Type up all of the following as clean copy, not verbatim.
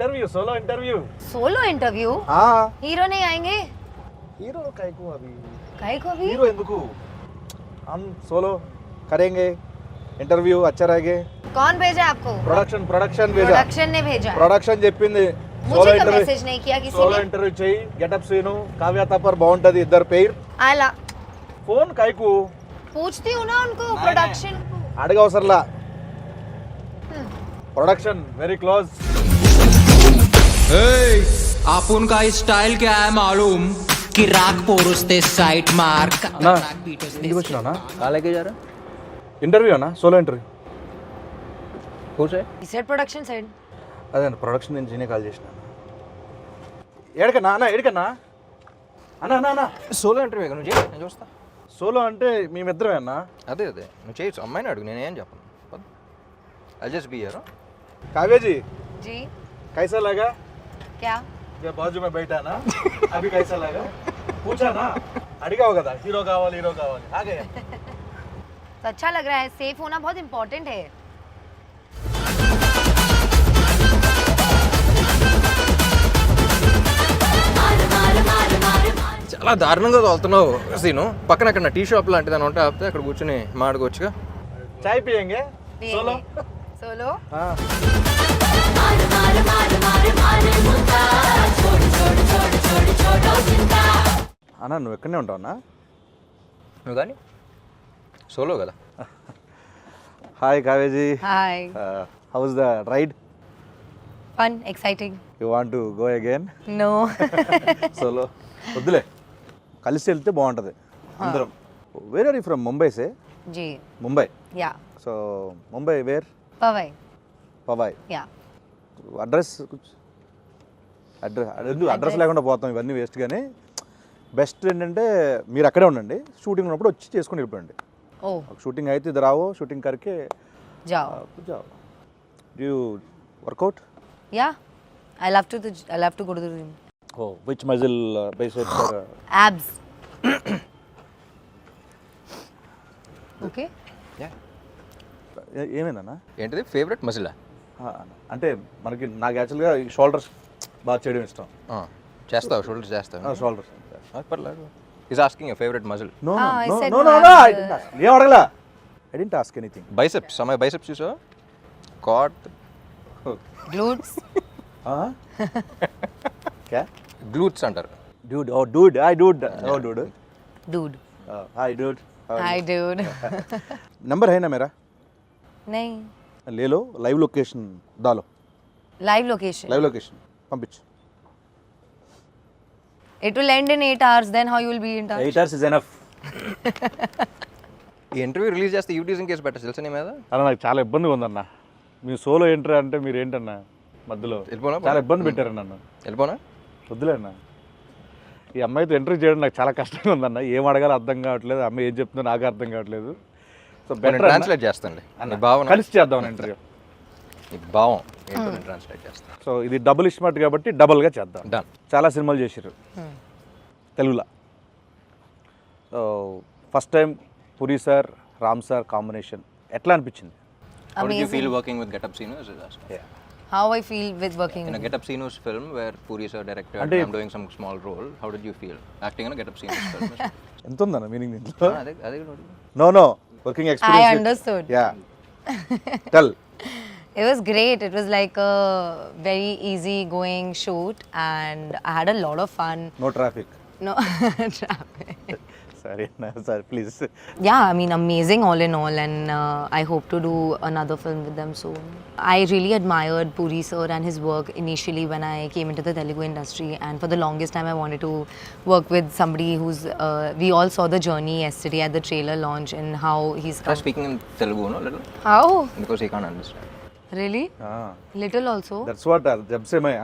Interview solo interview हाँ hero नहीं आएंगे हीरो काहे को अभी काहे को अभी हीरो ఎందుకు हम सोलो करेंगे इंटरव्यू अच्छा रहेगा कौन भेजा आपको प्रोडक्शन भेजा प्रोडक्शन ने भेजा ప్రొడక్షన్ చెప్పింది मुझे का मैसेज नहीं किया किसी సోలో ने ఇంటర్వ్యూ చేయి గెటప్ సీను కావ్య తపర్ బాగుంటది ఇద్దరు పేర్ आला ఫోన్ కాయకు पूछती हूँ ना उनको प्रोडक्शन అడగవసరలా प्रोडक्शन वेरी क्लोज आपण का स्टाईल क्या है मालूम कि राग पोरुस्ते साइट मार्क అన్నా ఇంటికి వచ్చినా कहाँ लेके जा रहा ఇంటర్వ్యూ అన్నా సోలో ఇంటర్వ్యూ खुश है सेट प्रोडक्शन साइड అదే ప్రొడక్షన్ నుంచి నేనే కాల్ చేసిన ఏడకన్నా అన్న ఏడకన్నా అన్న అన్న అన్న సోలో ఇంటర్వ్యూ నువ్వు చేయి నేను చూస్తా సోలో అంటే మేమిద్దరమే అన్న అదే నువ్వు చేయొచ్చు అమ్మాయిని అడుగు నేనేం చెప్పను I just be here Kavya ji जी कैसा लगा क्या ये बाजू में बैठा ना अभी कैसा लगा पूछा ना అడిగావు కదా హీరో కావాలి आ गया तो अच्छा लग रहा है सेफ होना बहुत इम्पोर्टेंट है చాలా దారుణంగా తోలుతున్నావు సీను పక్కన అక్కడ టీ షాప్ లాంటిది అని ఉంటే ఆపితే అక్కడ కూర్చొని మాట్లాడుకోవచ్చుగా चाय पियेंगे सोलो सोलो हाँ అన్న నువ్వు ఎక్కడనే ఉంటావు అన్న నువ్వు కానీ సోలో కదా హాయ్ కావేజీ hi how's the ride fun exciting you want to go again no solo వద్దులే కలిసి వెళ్తే బాగుంటుంది అందరం where are you from Mumbai సే जी ముంబై या సో ముంబై వేర్ पवई పవాయ్ या అడ్రస్ అడ్రస్ లేకుండా పోతాం ఇవన్నీ వేస్ట్ కానీ బెస్ట్ ఏంటంటే మీరు అక్కడే ఉండండి షూటింగ్ ఉన్నప్పుడు వచ్చి చేసుకుని వెళ్ళిపోండి ओ షూటింగ్ అయితే ఇద్దరు రావో షూటింగ్ కరికే जाओ जाओ डू you workout या I love to go to the gym oh which muscle biceps or abs okay ఏమైందన్నా ఏంటిది ఫేవరెట్ మజిలా అంటే మనకి నాకు యాక్చువల్గా షోల్డర్స్ బాగా చేయడం ఇష్టం చేస్తావు షోల్డర్స్ చేస్తావు షోల్డర్స్ పర్లేదు is asking your favourite muscle no Ah, I no said no no, no I'm, ఏం అడగలా I didn't ask anything biceps అమ్మాయి బైసెప్స్ చూసావా కాట్ glutes క్యా గ్లూట్స్ అంటారు dude oh dude hi dude oh dude dude hi dude hi dude number है ना मेरा नहीं ले लो लाइव लोकेशन डालो live location लाइव लोकेशन పంపించు it will end in 8 hours then how you will be in touch 8 hours is enough ఈ interview release చేస్తే యూటీజింగ్ case పెట్టచ్చు తెలుసా నీ మీద అలా నాకు చాలా ఇబ్బందిగా ఉందన్న మీ సోలో ఎంట్రీ అంటే మీరు ఏంటన్నా మధ్యలో వెళ్ళిపోనా? చాలా ఇబ్బంది పెట్టారు నన్ను వెళ్ళిపోనా వద్దులే అన్న ఈ అమ్మాయితో ఎంట్రీ చేయడం నాకు చాలా కష్టంగా ఉందన్న ఏం అడగాలో అర్థం కావట్లేదు అమ్మాయి ఏం చెప్తుందో నాకు అర్థం కావట్లేదు సో నేను ట్రాన్స్లేట్ చేస్తాను నీ భావన కలిసి చేద్దాం ఇంటర్వ్యూ నీ భావం ఏంటో నేను ట్రాన్స్లేట్ చేస్తాను సో ఇది డబుల్ ఇస్మార్ట్ కాబట్టి డబుల్గా చేద్దాం డన్ చాలా సినిమాలు చేశారు తెలుగులో సో ఫస్ట్ టైం పురి సార్ రామ్ సార్ కాంబినేషన్ ఎట్లా అనిపించింది How did you Amazing. feel working with Get Up Sinus? how I feel with working In a Get Up Sinus film where Puri sir directed and I'm doing some small role, how did you feel acting in a Get Up Sinus film? ఎంత ఉందన్న meaning దీంట్లో అదే no no working I experience understood yeah tell it was great it was like a very easy going shoot and I had a lot of fun no traffic no traffic సరే అన్న sir please yeah I mean amazing all in all and I hope to do another film with them soon I really admired Puri sir and his work initially when I came into the Telugu industry and for the longest time I wanted to work with somebody who's we all saw the journey yesterday at the trailer launch and how he's Try speaking in Telugu, no, little, how because he can't understand. really little also that's what జబ్ సే మై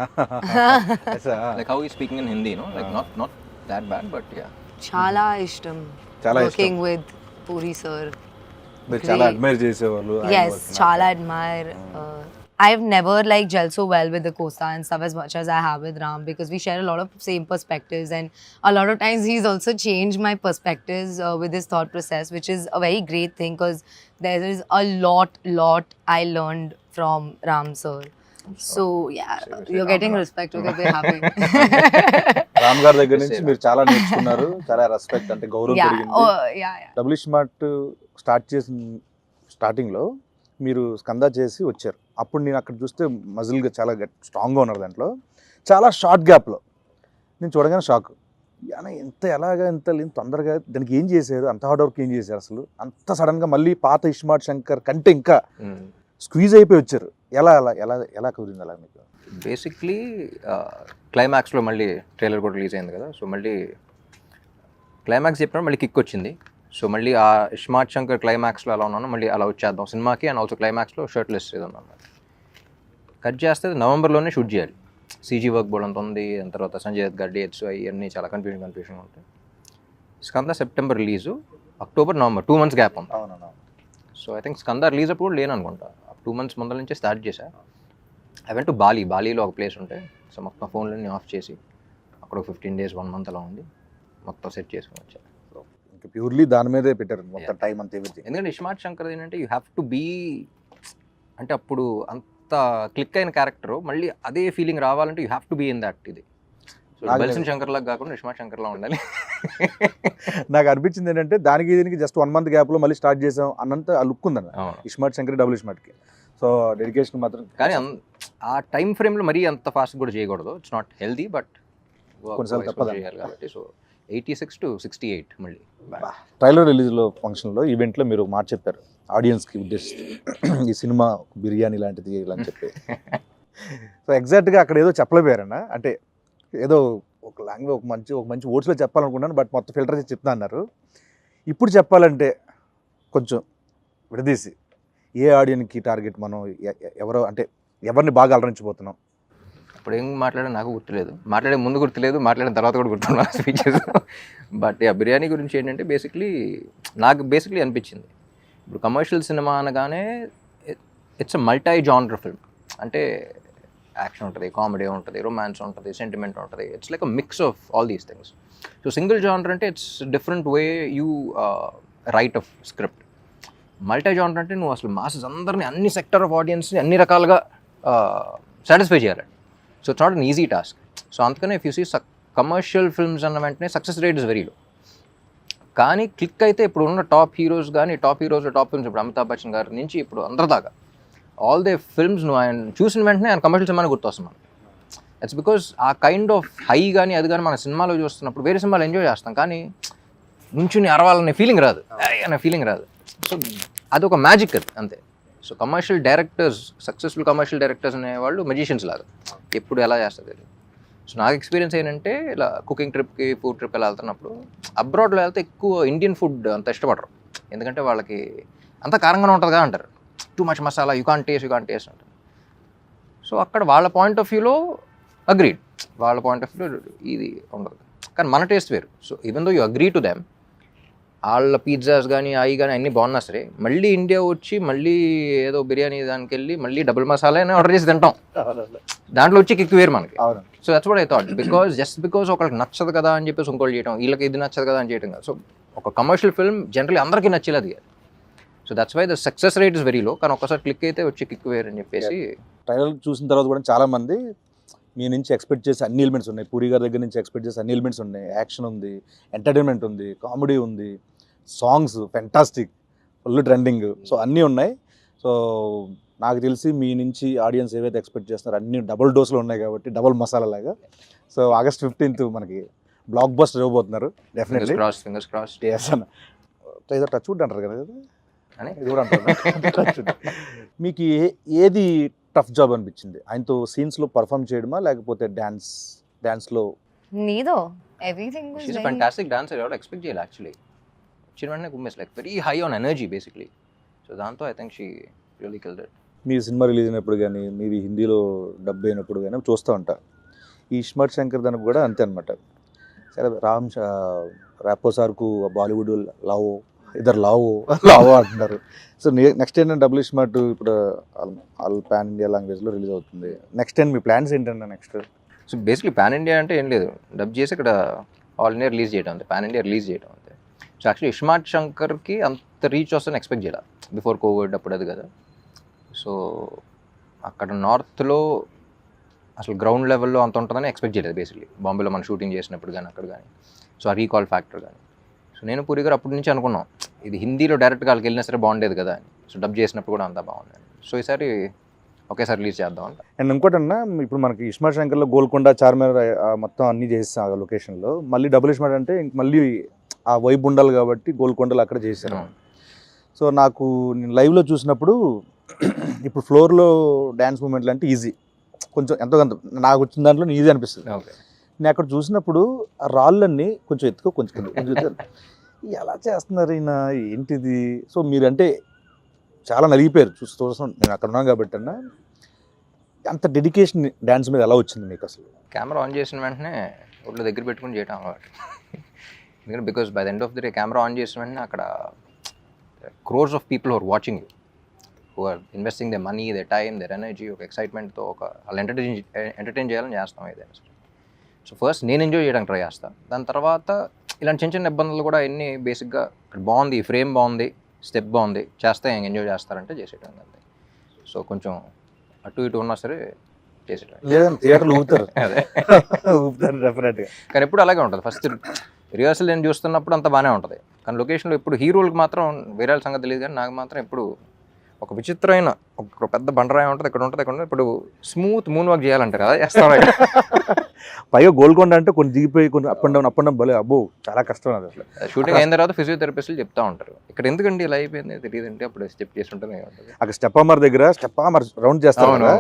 ఐసా Like how he's speaking in Hindi, no, like not that bad, but yeah. chala ishtam Chala working with Puri sir మీరు చాలా admire చేసేవాళ్ళు yes chala admire I've never like gelled so well with the Costa and stuff as much as I have with Ram because we share a lot of same perspectives and a lot of times he's also changed my perspectives with his thought process which is a very great thing because there is a lot I learned from Ram sir So yeah, you're getting respect. Okay, we're happy. Ram గారి దగ్గర నుంచి మీరు చాలా నేర్చుకున్నారు, చాలా respect అంటే గౌరవం Yeah. పెరిగింది. Oh yeah, yeah. Double smart స్టార్టింగ్లో మీరు స్కందా చేసి వచ్చారు. అప్పుడు నేను అక్కడ చూస్తే మజిల్గా చాలా స్ట్రాంగ్గా ఉన్నారు. దాంట్లో చాలా షార్ట్ గ్యాప్లో నేను చూడగానే షాక్. ఎలాగా ఎంత తొందరగా దానికి ఏం చేశారు, అంత హార్డ్ వర్క్ ఏం చేశారు అసలు, అంత సడన్గా మళ్ళీ పాత ఇస్మార్ట్ శంకర్ కంటే ఇంకా స్క్వీజ్ అయిపోయి వచ్చారు. ఎలా ఎలా ఎలా ఎలా కుదిరింది అలా మీకు? బేసిక్లీ క్లైమాక్స్లో మళ్ళీ ట్రైలర్ కూడా రిలీజ్ అయింది కదా, సో మళ్ళీ క్లైమాక్స్ చెప్పినప్పుడు మళ్ళీ కిక్ వచ్చింది. సో మళ్ళీ ఆ ఇస్మార్ట్ శంకర్ క్లైమాక్స్లో ఎలా ఉన్నానో మళ్ళీ అలా వచ్చేద్దాం సినిమాకి. అండ్ ఆల్సో క్లైమాక్స్లో షర్ట్లెస్ ఏదో అన్నమాట. కట్ చేస్తే నవంబర్లోనే షూట్ చేయాలి. సీజీ వర్క్ బోర్డ్ అంత ఉంది, దాని తర్వాత సంజయ్ దత్ గారి డేట్స్ అవన్నీ చాలా కన్ఫ్యూజన్ ఉంటాయి. Skanda September release, October November 2 months gap ఉంది. అవునన్నా. So I think Skanda release అప్పుడు లేను అనుకుంటా. 2 months ముందర నుంచే స్టార్ట్ చేశా. ఐ వెంట్ టు బాలీలో ఒక ప్లేస్ ఉంటే, సో మొత్తం ఫోన్లన్నీ ఆఫ్ చేసి అక్కడ 15 days 1 month అలా ఉండి మొత్తం సెట్ చేసుకుని వచ్చా. ఇంకా ప్యూర్లీ దాని మీదే పెట్టారు మొత్తం టైం అంతా ఎవ్రీథింగ్. ఎందుకంటే ఇస్మార్ట్ శంకర్ ఏంటంటే యూ హ్యావ్ టు బీ, అంటే అప్పుడు అంత క్లిక్ అయిన క్యారెక్టర్ మళ్ళీ అదే ఫీలింగ్ రావాలంటే you have to be in that. ఇది సో బల్సన్ శంకర్ లాగా కాకుండా ఇస్మార్ట్ శంకర్లా ఉండాలి. నాకు అనిపించింది ఏంటంటే దీనికి జస్ట్ 1 month గ్యాప్లో మళ్ళీ స్టార్ట్ చేసాం అన్నంత ఆ లుక్ ఉందన్న ఇస్మార్ట్ శంకర్ డబుల్ స్మార్ట్కి. సో డెడికేషన్ మాత్రం, కానీ ఆ టైం ఫ్రేమ్లో మరీ అంత ఫాస్ట్ కూడా చేయకూడదు. ఇట్స్ నాట్ హెల్దీ, బట్ కొన్నిసార్లు తప్పదు చేయాలి కాబట్టి. సో 86 to 68 మళ్ళీ ట్రైలర్ రిలీజ్లో ఫంక్షన్లో ఈవెంట్లో మీరు ఒక మాట చెప్పారు ఆడియన్స్కి ఉద్దేశిస్తూ, ఈ సినిమా బిర్యానీ లాంటిది ఇలా అని చెప్పి. సో ఎగ్జాక్ట్గా అక్కడ ఏదో చెప్పలేపోయారన్న, అంటే ఏదో ఒక లాంగ్వేజ్ ఒక మంచి వర్డ్స్లో చెప్పాలనుకున్నాను, బట్ మొత్తం ఫిల్టర్ చేసి చెప్తా అన్నారు. ఇప్పుడు చెప్పాలంటే కొంచెం విడదీసి ఏ ఆడియన్కి టార్గెట్, మనం ఎవరో అంటే ఎవరిని బాగా అలరించిపోతున్నాం? ఇప్పుడు ఏం మాట్లాడే నాకు గుర్తులేదు, మాట్లాడే ముందు గుర్తులేదు, మాట్లాడిన తర్వాత కూడా గుర్తున్నాను స్పీచెస్. బట్ బిర్యానీ గురించి ఏంటంటే నాకు బేసిక్లీ అనిపించింది, ఇప్పుడు కమర్షియల్ సినిమా అనగానే it's a multi genre film. అంటే యాక్షన్ ఉంటుంది, కామెడీ ఉంటుంది, రొమాన్స్ ఉంటుంది, సెంటిమెంట్ ఉంటుంది. It's like a mix of all these things. So single genre అంటే it's different way you write of script. Multi genre అంటే నువ్వు అసలు మాసెస్ అందరినీ, అన్ని సెక్టర్ ఆఫ్ ఆడియన్స్ని అన్ని రకాలుగా సాటిస్ఫై చేయాలి. So it's not an easy task. So అందుకనే if you see commercial films అన్న వెంటనే success rate is very low. కానీ క్లిక్ అయితే ఇప్పుడు ఉన్న టాప్ హీరోస్ టాప్ ఫిల్మ్స్, ఇప్పుడు అమితాబ్ బచ్చన్ గారి నుంచి ఇప్పుడు అందరి దాకా ఆల్ దే ఫిల్మ్స్ నువ్వు ఆయన చూసిన వెంటనే ఆయన కమర్షియల్ సినిమాని గుర్తొస్తాం. ఇట్స్ బికాస్ ఆ కైండ్ ఆఫ్ హై కానీ అది కానీ మన సినిమాలో చూస్తున్నప్పుడు వేరే సినిమాలు ఎంజాయ్ చేస్తాం, కానీ నుంచుని అరవాలనే ఫీలింగ్ రాదు, అనే ఫీలింగ్ రాదు. సో అదొక మ్యాజిక్ అది అంతే. So commercial directors, successful commercial directors అనేవాళ్ళు మెజిషియన్స్ లాగా, ఎప్పుడు ఎలా చేస్తారు తెలియదు. సో నాకు ఎక్స్పీరియన్స్ ఏంటంటే, ఇలా కుకింగ్ ట్రిప్కి, ఫుడ్ ట్రిప్ ఎలా వెళ్తున్నప్పుడు అబ్రాడ్లో వెళ్తే ఎక్కువ ఇండియన్ ఫుడ్ అంత ఇష్టపడరు, ఎందుకంటే వాళ్ళకి అంత కారంగానే ఉంటుందిగా అంటారు, too much masala, you can't taste అంటారు. సో అక్కడ వాళ్ళ పాయింట్ ఆఫ్ వ్యూలో అగ్రీడ్, వాళ్ళ పాయింట్ ఆఫ్ వ్యూలో ఇది ఉండదు, కానీ మన టేస్ట్ వేరు. So even though you agree to them, వాళ్ళ పిజ్జాస్ కానీ అవి కానీ అన్నీ బాగున్నా సరే, మళ్ళీ ఇండియా వచ్చి మళ్ళీ ఏదో బిర్యానీ దానికి వెళ్ళి మళ్ళీ డబుల్ మసాలా అని ఆర్డర్ చేసి తింటాం, దాంట్లో వచ్చి కిక్ వేరు మనకి. So that's what I thought, because ఒకరికి నచ్చదు కదా అని చెప్పేసి ఇంకోటి చేయడం, వీళ్ళకి ఇది నచ్చదు కదా అని చేయడం కాదు. సో ఒక కమర్షియల్ ఫిల్మ్ జనరల్లీ అందరికీ నచ్చేది అది. So that's why the success rate is very low, కానీ ఒకసారి క్లిక్ అయితే వచ్చి కిక్ వేరు అని చెప్పేసి. ట్రైలర్ చూసిన తర్వాత కూడా చాలామంది మీ నుంచి ఎక్స్పెక్ట్ చేసే అన్ని ఎలిమెంట్స్ ఉన్నాయి, పూరి గారి దగ్గర నుంచి ఎక్స్పెక్ట్ చేసే అన్ని ఎలిమెంట్స్ ఉన్నాయి, యాక్షన్ ఉంది, ఎంటర్టైన్మెంట్ ఉంది, కామెడీ ఉంది, songs fantastic, full trending, so అన్నీ ఉన్నాయి. సో నాకు తెలిసి మీ నుంచి ఆడియన్స్ ఏవైతే ఎక్స్పెక్ట్ చేస్తున్నారో అన్ని డబుల్ డోస్లో ఉన్నాయి కాబట్టి, డబుల్ మసాలా లాగా. సో August 15th మనకి బ్లాక్ బస్టర్ ఇవ్వబోతున్నారు డెఫినెట్లీ. Fingers crossed. ఏదో టచ్ వుడ్ అంటారు కదా, ఇది కూడా అంటారు. మీకు ఏది టఫ్ జాబ్ అనిపించింది? ఆయనతో సీన్స్లో పర్ఫామ్ చేయడమా, లేకపోతే డాన్స్లో? Neither. Everything was She's a very... fantastic dancer. I would expect jail actually. She went like very high on energy basically. So దాంతో I think she really killed it. Me cinema release అయినప్పుడు కానీ, మీది హిందీలో dub అయినప్పుడు కానీ చూస్తూ ఉంటా. ఈ ఇస్మార్ట్ శంకర్ దానికి కూడా అంతే అనమాట. సరే ర్యాపో సార్కు బాలీవుడ్ లావో, ఇద్దరు లావో అంటున్నారు. సో నెక్స్ట్ ఏంటంటే డబుల్ స్మార్ట్ ఇప్పుడు ఆల్ పాన్ ఇండియా లాంగ్వేజ్లో రిలీజ్ అవుతుంది. నెక్స్ట్ టైం మీ ప్లాన్స్ ఏంటంటే next? So basically pan India అంటే ఏం లేదు, డబ్ చేసి ఇక్కడ ఆల్ ఇండియా రిలీజ్ చేయడం అంతే, పాన్ ఇండియా రిలీజ్ చేయడం అంతే. సో యాక్చువల్లీ ఇస్మార్ట్ శంకర్కి అంత రీచ్ వస్తుందని ఎక్స్పెక్ట్ చేయాలి బిఫోర్ కోవిడ్ అప్పుడు, అది కదా. సో అక్కడ నార్త్లో అసలు గ్రౌండ్ లెవెల్లో అంత ఉంటుందని ఎక్స్పెక్ట్ చేయలేదు బేసిక్లీ. బాంబేలో మనం షూటింగ్ చేసినప్పుడు కానీ అక్కడ కానీ. సో ఆ రీకాల్ ఫ్యాక్టర్ కానీ. సో నేను పూరి గారు అప్పటి నుంచి అనుకున్నాం ఇది హిందీలో డైరెక్ట్గా వాళ్ళకి వెళ్ళినా సరే బాగుండేది కదా అని. సో డబ్ చేసినప్పుడు కూడా అంతా బాగుంది. సో ఈసారి ఒకేసారి రిలీజ్ చేద్దాం అంట. అండ్ ఇంకోటి అన్న, ఇప్పుడు మనకి ఇస్మార్ట్ శంకర్లో గోల్కొండ, చార్మినార్ మొత్తం అన్నీ చేస్తాం ఆ లొకేషన్లో. మళ్ళీ డబుల్ ఇస్మార్ట్ అంటే ఇంక మళ్ళీ ఆ వైబ్ ఉండాలి కాబట్టి గోల్కొండలు అక్కడ చేశారు. సో నాకు నేను లైవ్లో చూసినప్పుడు ఇప్పుడు ఫ్లోర్లో డ్యాన్స్ మూమెంట్లు అంటే ఈజీ, కొంచెం ఎంతో కొంత నాకు వచ్చిన దాంట్లో ఈజీ అనిపిస్తుంది. ఓకే. నేను అక్కడ చూసినప్పుడు ఆ రాళ్ళన్నీ కొంచెం ఎత్తుకో కొంచెం ఎలా చేస్తున్నారు ఈయన, ఏంటిది? సో మీరంటే చాలా నలిగిపోయారు చూస్తాం, నేను అక్కడ ఉన్నాను కాబట్టి అన్న. అంత డెడికేషన్ డ్యాన్స్ మీద ఎలా వచ్చింది మీకు అసలు? కెమెరా ఆన్ చేసిన వెంటనే ఒళ్ళు దగ్గర పెట్టుకుని చేయటం అలవాటు. ఎందుకంటే because by the end of the day camera on చేసిన వెంటనే అక్కడ crores of people who are watching you, who are investing the money, the time, their energy, ఒక ఎక్సైట్మెంట్తో వాళ్ళు ఎంటర్టైన్ చేయాలని చేస్తాం ఏదైనా సరే. సో ఫస్ట్ నేను ఎంజాయ్ చేయడానికి ట్రై చేస్తాను. దాని తర్వాత ఇలాంటి చిన్న చిన్న ఇబ్బందులు కూడా ఎన్ని బేసిక్గా ఇక్కడ బాగుంది, ఫ్రేమ్ బాగుంది, స్టెప్ బాగుంది, చేస్తే ఎంజాయ్ చేస్తారంటే చేసేయడం అంతే. సో కొంచెం అటు ఇటు ఉన్నా సరే చేసేయడం. లేదంటే థియేటర్లు ఊపుతారు. అదే ఊపుతారు డెఫినెట్గా. కానీ ఎప్పుడు అలాగే ఉంటుంది. ఫస్ట్ రిహర్సల్ నేను చూస్తున్నప్పుడు అంత బాగానే ఉంటుంది, కానీ లొకేషన్లో ఇప్పుడు హీరోలకు మాత్రం వేరే సంగతి తెలియదు. కానీ నాకు మాత్రం ఎప్పుడు ఒక విచిత్రమైన ఒక పెద్ద బండరాయి ఉంటుంది, ఇక్కడ ఉంటుంది, ఇక్కడ ఉంటుంది. ఇప్పుడు స్మూత్ మూన్ వాక్ చేయాలంటారు కదా, చేస్తాం. పైగా గోల్కొండ అంటే కొన్ని దిగిపోయి కొన్ని అప్ అండ్ డౌన్ భలే అబ్బో చాలా కష్టం అది అసలు. షూటింగ్ అయిన తర్వాత ఫిజియోథెరపిస్టులు చెప్తా ఉంటారు ఇక్కడ ఎందుకండి ఇలా అయిపోయింది తెలియదంటే అప్పుడు స్టెప్ చేస్తుంటేనే ఉంటుంది. అక్కడ స్టెప్ అమర్ దగ్గర స్టెప్ అమర్ రౌండ్ చేస్తారు కదా,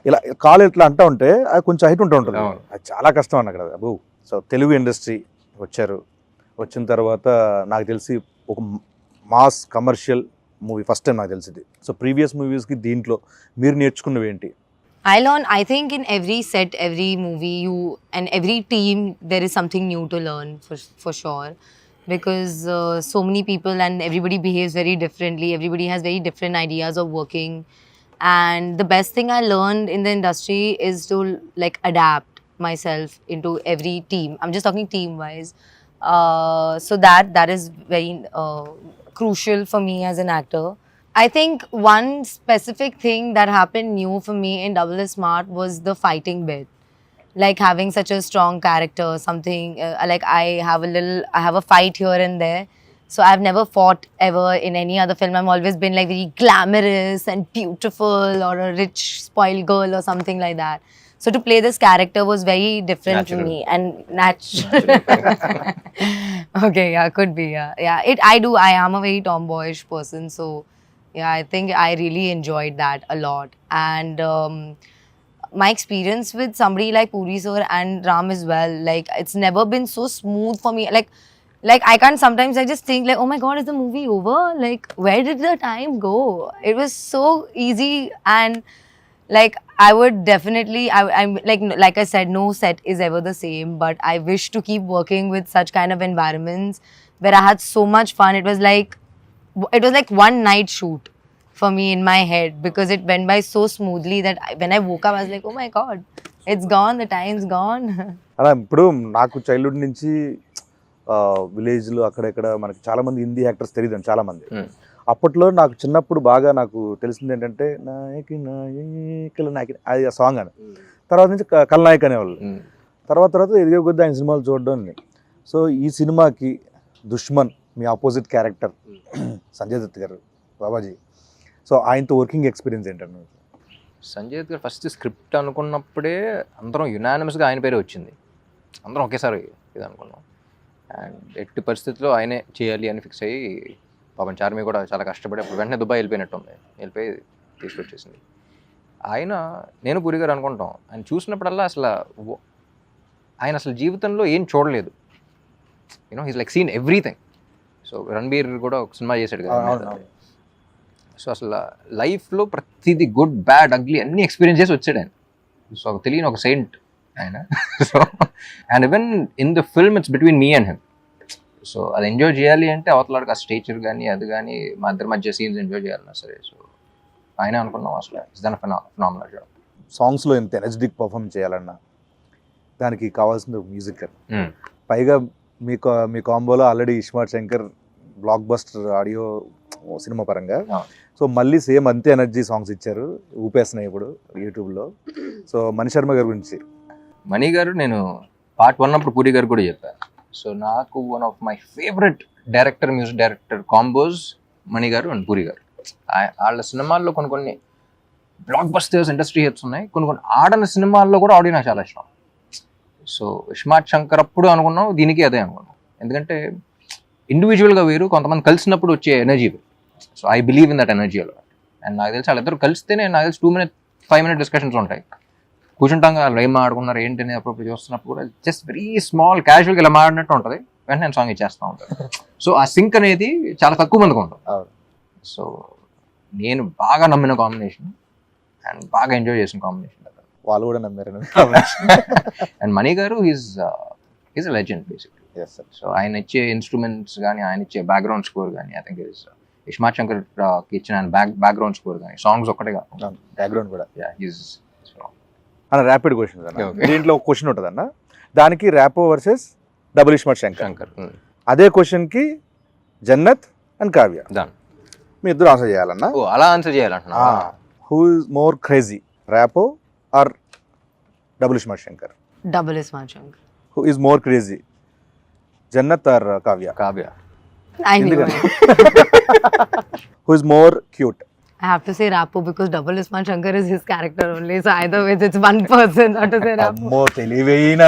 ఇలా కాలు ఇట్లా అంటా ఉంటే అది కొంచెం హైట్ ఉంటూ ఉంటుంది. అది చాలా కష్టం అన్న అక్కడ అబ్బో. సో తెలుగు ఇండస్ట్రీ వచ్చారు, వచ్చిన తర్వాత నాకు తెలిసి ఒక mass commercial movie first time నాకు తెలిసింది. సో ప్రీవియస్ మూవీస్కి దీంట్లో మీరు నేర్చుకున్నవి ఏంటి? I think in every set, every movie, and every team, there is something new to learn for sure. Because so many people and everybody behaves very differently. Everybody has very different ideas of working. And the best thing I learned in the industry is to like adapt myself into every team. I'm just talking team wise. So that is very crucial for me as an actor. I think one specific thing that happened new for me in Double is Smart was the fighting bit. Like having such a strong character, something like I have a fight here and there. So I've never fought ever in any other film. I've always been like very glamorous and beautiful or a rich spoiled girl or something like that. So to play this character was very different Natural. to me and natural. Okay, yeah, could be, yeah. I am a very tomboyish person, so yeah, I think I really enjoyed that a lot. And my experience with somebody like Puri sir and Ram as well, like it's never been so smooth for me. Like I can't sometimes, I just think like, oh my god, is the movie over? Like where did the time go? It was so easy. And like I would definitely, I'm like I said, no set is ever the same, but I wish to keep working with such kind of environments where I had so much fun. It was like one night shoot for me in my head, because it went by so smoothly that when I woke up I was like, oh my god, it's gone, the time's gone. అలా ఇప్పుడు నాకు childhood నుంచి విలేజ్లో అక్కడెక్కడ మనకి చాలామంది Hindi actors తెలియదు చాలామంది. అప్పట్లో నాకు చిన్నప్పుడు బాగా నాకు తెలిసింది ఏంటంటే నాయకి నాయకుల నాయకి అది ఆ సాంగ్ అని. తర్వాత నుంచి కల్నాయక్ అనేవాళ్ళు. తర్వాత ఎదిగే కొద్ది ఆయన సినిమాలు చూడడం. సో ఈ సినిమాకి దుష్మన్ మీ ఆపోజిట్ క్యారెక్టర్ సంజయ్ దత్ గారు, బాబాజీ, సో ఆయనతో వర్కింగ్ ఎక్స్పీరియన్స్ ఏంటంటే? సంజయ్ దత్ గారు ఫస్ట్ స్క్రిప్ట్ అనుకున్నప్పుడే అందరం యునానిమస్గా ఆయన పేరే వచ్చింది. అందరం ఒకేసారి ఇది అనుకున్నాం. అండ్ ఎట్టి పరిస్థితుల్లో ఆయనే చేయాలి అని ఫిక్స్ అయ్యి పాపం చార్మి కూడా చాలా కష్టపడి అప్పుడు వెంటనే దుబాయ్ వెళ్ళిపోయినట్టుంది, వెళ్ళిపోయి తీసుకొచ్చేసింది. నేను పూరి గారు అనుకుంటాం, ఆయన చూసినప్పుడల్లా ఆయన అసలు జీవితంలో ఏం చూడలేదు. You know he's like seen everything. So Ranbir కూడా ఒక సినిమా చేశాడు కదా. సో అసలు లైఫ్లో ప్రతిదీ గుడ్ బ్యాడ్ అగ్లీ అన్ని ఎక్స్పీరియన్స్ చేసి వచ్చాడు ఆయన. సో తెలియని ఒక సెయింట్ ఆయన. So and even in the film it's between me and him. So అది ఎంజాయ్ చేయాలి అంటే అవతలాడికి ఆ స్టేచర్ కానీ అది కానీ మా ఇద్దరి మధ్య సీన్స్ ఎంజాయ్ చేయాలన్నా సరే. సో ఆయన అనుకున్నాం అసలు ఇట్స్ దన్ ఫినామినల్ జాబ్. సాంగ్స్లో ఎంత ఎనర్జెటిక్ పర్ఫామ్ చేయాలన్నా దానికి కావాల్సిన మ్యూజిక్. పైగా మీ కాంబోలో already iSmart Shankar blockbuster audio cinema పరంగా. ఆ. సో మళ్ళీ సేమ్ అంతే ఎనర్జీ సాంగ్స్ ఇచ్చారు, ఊపేస్తున్నాయి ఇప్పుడు యూట్యూబ్లో. సో మణి శర్మ గారి గురించి. మణి గారు నేను పార్ట్ 1 అప్పుడు పూరి గారు కూడా చెప్పాను. సో నాకు one of my favourite director, music director combos Mani గారు అండ్ పూరి గారు. వాళ్ళ సినిమాల్లో కొన్ని బ్లాక్ బస్టర్స్ ఇండస్ట్రీ హిట్స్ ఉన్నాయి, కొన్ని ఆడని సినిమాల్లో కూడా ఆడియో నాకు చాలా ఇష్టం. సో ఇస్మార్ట్ శంకర్ అప్పుడు అనుకున్నాం, దీనికి అదే అనుకున్నాం. ఎందుకంటే ఇండివిజువల్గా వేరు, కొంతమంది కలిసినప్పుడు వచ్చే ఎనర్జీ వేరు. So I believe in that energy అలా. అండ్ నాకు తెలిసి వాళ్ళిద్దరు కలిస్తేనే నాకు తెలిసి 2-5 minute డిస్కషన్స్ ఉంటాయి. కూర్చుంటాం కదా, వాళ్ళు ఏం ఆడుకున్నారు ఏంటి అనేది అప్పుడు చూస్తున్నప్పుడు కూడా జస్ట్ వెరీ స్మాల్ క్యాజువల్గా ఇలా మాడినట్టు ఉంటుంది, వెంటనే నేను సాంగ్ ఇచ్చేస్తూ ఉంటాను. సో ఆ సింక్ అనేది చాలా తక్కువ మందికి ఉంటుంది. సో నేను బాగా నమ్మిన కాంబినేషన్ అండ్ బాగా ఎంజాయ్ చేసిన కాంబినేషన్. వాళ్ళు కూడా నమ్మారు. అండ్ మణి గారు is a legend basically. So ఆయన ఇచ్చే ఇన్స్ట్రుమెంట్స్ కానీ, ఆయన ఇచ్చే బ్యాక్గ్రౌండ్ స్కోర్ కానీ, I think is iSmart Shankar ఇచ్చిన బ్యాక్గ్రౌండ్ స్కోర్ కానీ, సాంగ్స్ ఒక్కటే కాదు, బ్యాక్గ్రౌండ్ కూడా. అన్న ర్యాపిడ్ క్వశ్చన్ దీంట్లో ఒక క్వశ్చన్ ఉంటుంది అన్న, దానికి ర్యాపో వర్సెస్ డబుల్ ఇస్మార్ట్ శంకర్. అదే క్వశ్చన్కి జన్నత్ అండ్ కావ్య, మీ ఇద్దరు ఆన్సర్ చేయాలన్నా. అలా ఆన్సర్ చేయాలంటున్నా. Who is more crazy, Rapo or double iSmart Shankar? Double Ismail Shankar. Who is more crazy, Jannat or Kavya? Kavya. I knew it. Who is more cute? I have to say Rapo because Double Ismail Shankar is his character only. So either way, it's one person. Not to say Rapo. అమ్మో తెలివైన.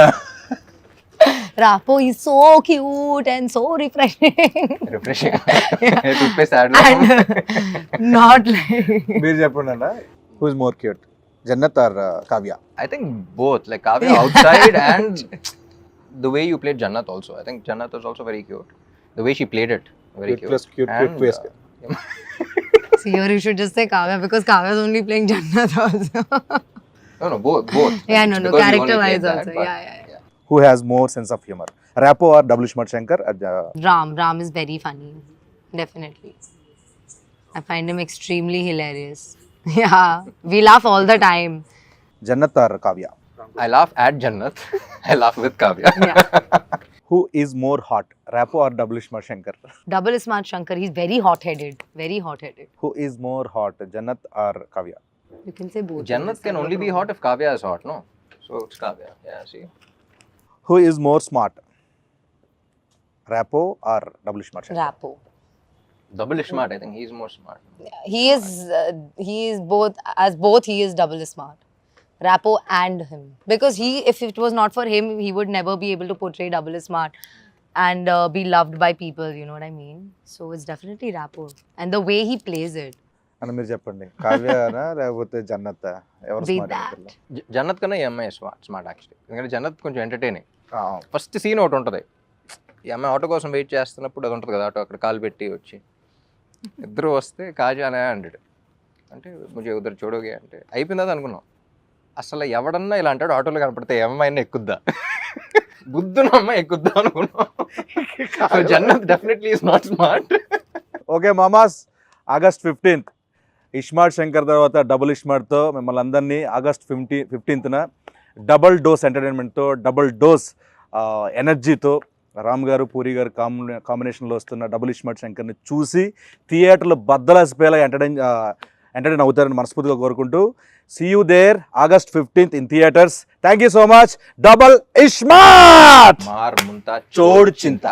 Rapo is so cute and so refreshing. And not like. మీరు చెప్పండి అన్న, who is more cute, Jannat or Kavya? I think both, like Kavya outside and the way you played Jannat also. I think Jannat was also very cute. The way she played it, very Cute plus cute, And, cute plus See, here you should just say Kavya because Kavya is only playing Jannat also. no, both. Yeah, no, Because you only character-wise played that, also. but Yeah. Who has more sense of humor, Rapo or double Ismaart Shankar? Ram is very funny. Definitely. I find him extremely hilarious. Yeah, we laugh all the time. Jannat or Kavya? I laugh at Jannat. I laugh with Kavya. Yeah. Who is more hot, Rapo or double Ismaart Shankar? Double Ismail Shankar, he's very hot-headed. Very hot-headed. Who is more hot, Jannat or Kavya? You can say both. Jannat can only be hot if Kavya is hot, no? So it's Kavya. Yeah, see. Who is more smart, Rapo or double Ismaart Shankar? Rapo. Double smart. I think he's more smart. He is both. As both, he is double smart. Rapo and him, because if it was not for him, he would never be able to portray double smart and be loved by people. You know what I mean? So it's definitely Rapo and the way he plays it. అని మీరు చెప్పండి, కావ్యనా లేకపోతే జన్నత్? ఎవరు Be smart that. అనుకుంటున్నారు? జన్నత్ కన్నా ఈ అమ్మాయి smart actually. ఎందుకంటే జన్నత్ కొంచెం ఎంటర్టైనింగ్. ఫస్ట్ సీన్ ఒకటి ఉంటుంది, ఈ అమ్మాయి ఆటో కోసం వెయిట్ చేస్తున్నప్పుడు అది ఉంటుంది కదా, ఆటో అక్కడ కాలు పెట్టి వచ్చి ఇద్దరు వస్తే కాజానే అంటాడు, అంటే ముझे ఉదర్ చూడోగే అంటే అయిపోయిందా అనుకున్నాం. అసలు ఎవడన్నా ఇలా అంటాడు ఆటోలో కనపడితే ఏమైనా ఎక్కుద్దా, బుద్ధున అమ్మాయి ఎక్కుద్దా అనుకున్నాం. Jannat definitely is not smart. Okay మామాస్, ఆగస్ట్ 15th ఇస్మార్ట్ శంకర్ తర్వాత డబుల్ ఇస్మార్ట్తో మిమ్మల్ని అందరినీ ఆగస్ట్ 15th డబుల్ డోస్ ఎంటర్టైన్మెంట్తో, డబుల్ డోస్ ఎనర్జీతో రామ్ గారు పూరి గారు కాంబినేషన్లో వస్తున్న డబుల్ ఇస్మార్ట్ శంకర్ని చూసి థియేటర్లో బద్దలాసిపోయేలా ఎంటర్టైన్ అవుతారని మనస్ఫూర్తిగా కోరుకుంటూ, see you there August 15th in theatres. Thank you so much. Double iSmart మార్ ముంతా చోడ్ చింత.